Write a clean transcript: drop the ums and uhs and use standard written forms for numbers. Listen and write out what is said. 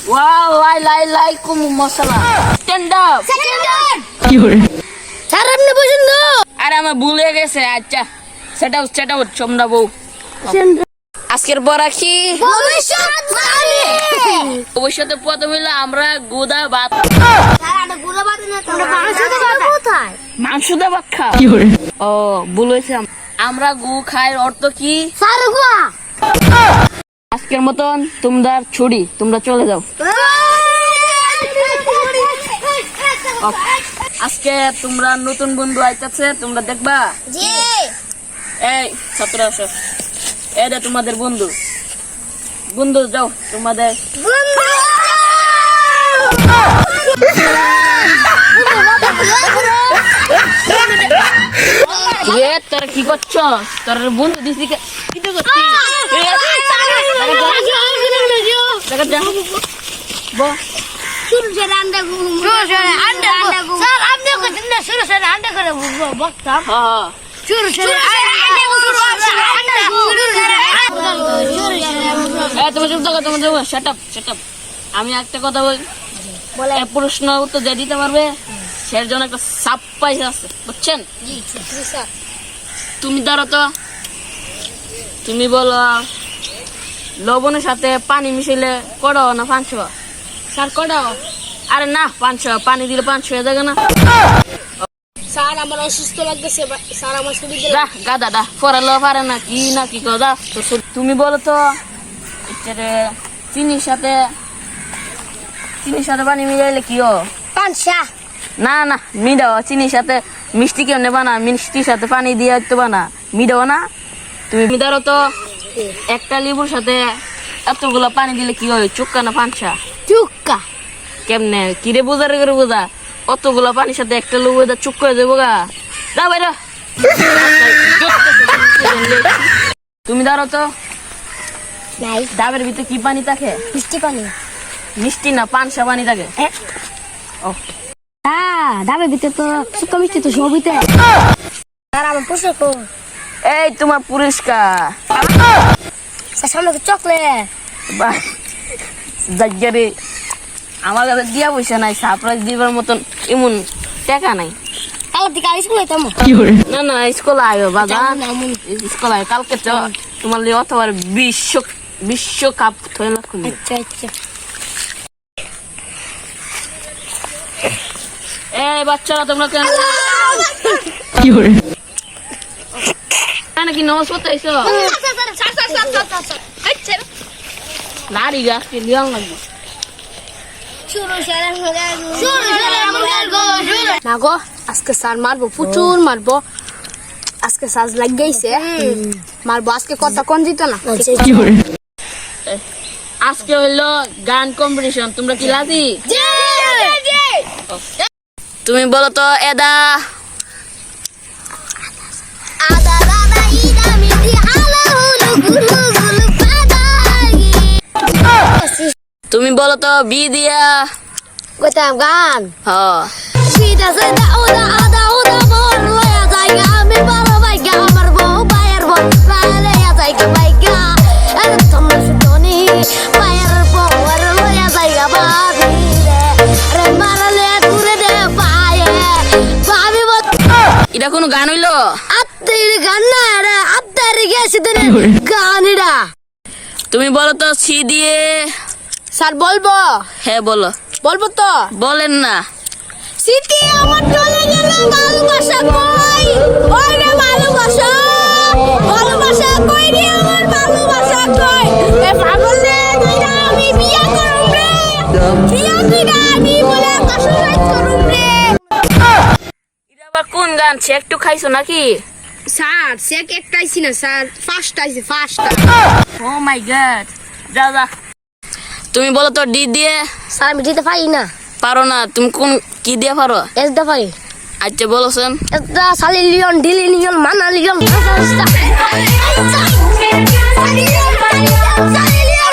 Wow, Waalaikum salam. Stand up. কি করে sir আপনি বসেন তো। আরে আমার ভুলে গেছে। আচ্ছা সেট আউট তোমরা বউ। আজকের বড়া কি ভবিষ্যতে প্রথম হইলো আমরা গুদা ভাত। মাংস দা ভাত খাও। কি করে ও ভুল হয়েছে। আমরা গু খাই অর্থ কি? আজকের মতন তোমরা ছুটি, তোমরা চলে যাও। আজকে তোমরা নতুন বন্ধু আইতাছে, তোমরা দেখবা। এই ছাত্র আসো, এটা তোমাদের বন্ধু। বন্ধু যাও তোমাদের। তোরা কি করছ? তোর বন্ধু দিছি কি তো করছিস? আমি একটা কথা বলি, প্রশ্ন উত্তর দিয়ে দিতে পারবে সের জন্য একটা সাপ পাইছে আছে, বুঝছেন? তুমি ধরো তো, তুমি বলো লবণের সাথে পানি মিশিলে কড়া না 500? স্যার কটা? আরে না 500, পানি দিলে 500 হয়ে যাবে না? স্যার আমার অসুস্থ লাগতেছে স্যার, আমার শরীর গাদা দা পড়ালো পারে না কি কথা। তুমি বলো তো চিনির সাথে পানি মিলাইলে কি হয়? পাঁচশা। না মিডাও। চিনির সাথে মিষ্টি কেউ নেবা না, মিষ্টির সাথে পানি দিয়ে একটু বানা, মিডাও না। তুমি ধরো তো একটা লেবুর সাথে এতগুলো পানি দিলে কি হয়? চুক্কা না পাঁচশা? চুক্কা। কেমনে কিরে বোঝা রে করে বোঝা? অতগুলো পানির সাথে একটা লেবু চুক্কা হয়ে যাবো গা। যা বাইরে। তুমি ধরো তো নাই ডাবের ভিতরে কি পানি থাকে? মিষ্টি পানি। মিষ্টি না পানসা পানি থাকে। ও হ্যাঁ, ডাবের ভিতরে তো শুকা মিষ্টি তো সবইতে। স্যার আমার পুষে কো। এই তোমার পুরস্কার। স্যার সামনে চকলেট। বাই জায়গারে আমার কাছে দিয়া পয়সা নাই, সারপ্রাইজ দিবার মতন এমন টাকা নাই। কাল থেকে স্কুলে যাম। কি করে না স্কুল আয়ো বাজান, স্কুল আয়ো কালকে তোমার লিয়ে অথবা বিশ্বকাপ থইলা খুলবে। আচ্ছা এই বাচ্চারা তোমরা কেন কি করে নাকি নমস করতে আইছো? নারী গাছকে লিয়াং লাগবে না গো, আজকে স্যার মারবো, প্রচুর মারবো। আজকে সাজ লাগিয়েছে, মারবো। আজকে কথা কোন দিত না। কি করে আজকে হইলো গান কম্পিটিশন, তোমরা কি রাজি? তুমি বলো তো এদা। তুমি বলো তো বি দিয়া। কইতাম গান। হ্যাঁ এটা কোনো গান হইলো? গান না আত্মারে গেছে গান এটা। তুমি বলো তো সি দিয়ে। স্যার বলবো? হ্যাঁ বলো। বলবো তো? বলেন না। সিটি আমার চলে গেল, ভালোবাসা কই? ওই রে ভালোবাসা কই রে, আমার ভালোবাসা কই? এ পাগল রে, তুইরা আমি বিয়া করুম রে, বিয়া তুইরা আমি বলে কসুরাইত করুম রে। এটা আবার কোন গান? সে একটু খাইছো নাকি? স্যার সে একটাইছি না স্যার, ফার্স্ট আইছে, ফার্স্ট। ও মাই গড, যা তুমি বলো তো ডি দিয়ে স্যার আমি দিতে পারি না পারো না, তুমি কোন কি দিয়ে পারো? এস দিতে পারি আচ্ছা বলো সেন। এটা সালিলিয়ন ডিলিনিয়ন মানালিয়ন সালিলিয়ন